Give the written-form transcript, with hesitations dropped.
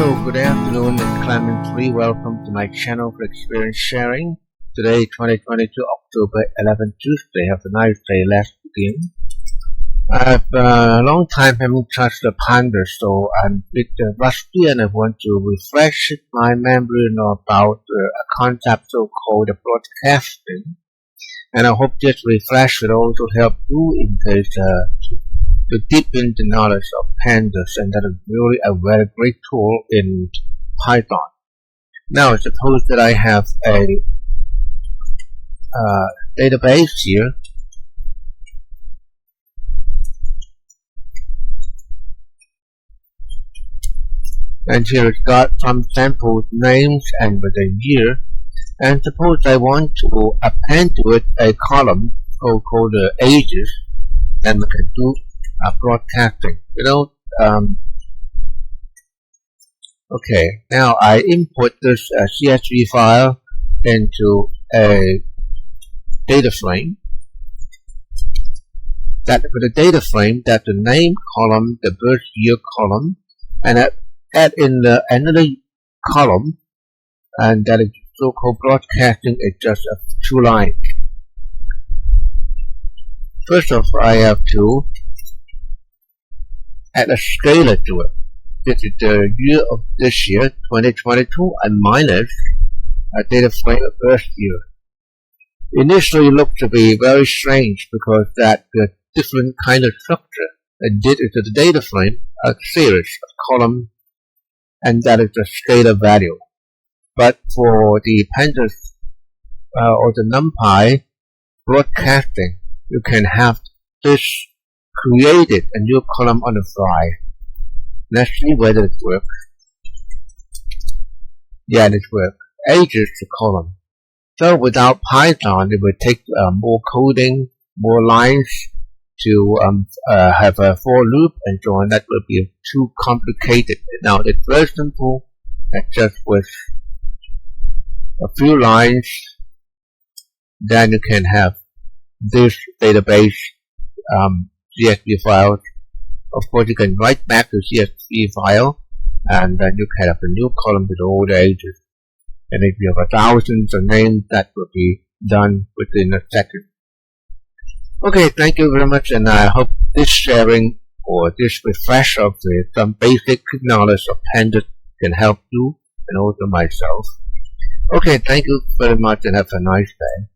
Hello, good afternoon, it's Clement3. Welcome to my channel for experience sharing. Today, 2022, October 11, Tuesday. Have a nice day. Let's begin. I've a long time haven't touched the Pandas, so I'm a bit rusty and I want to refresh my memory about a concept so-called broadcasting. And I hope this refresh will also help you in case to deepen the knowledge of Pandas, and that is really a very great tool in Python. Now, suppose that I have a database here. And here it's got some sample names and with a year. And suppose I want to append to it a column called ages, and we can do broadcasting. Okay, now I import this CSV file into a data frame. That with the data frame, that's the name column, the birth year column, and add in another column, and that is so-called broadcasting. It's just 2 lines. First off, I have to add a scalar to it. This is the year of this year, 2022, and minus a data frame of birth year. Initially, it looked to be very strange because that different kind of structure. And did it to the data frame, a series of columns, and that is the scalar value. But for the Pandas or the NumPy broadcasting, you can have this created a new column on the fly. Let's see whether it works. Yeah, it works. Ages the column. So without Python, it would take more coding, more lines to have a for loop and so on. That would be too complicated. Now it's very simple. It's just with a few lines, then you can have this database CSV files. Of course, you can write back to CSV file, and then you can have a new column with all the ages. And if you have thousands of names, that will be done within a second. Okay, thank you very much, and I hope this sharing or this refresh of some basic knowledge of Pandas can help you and also myself. Okay, thank you very much and have a nice day.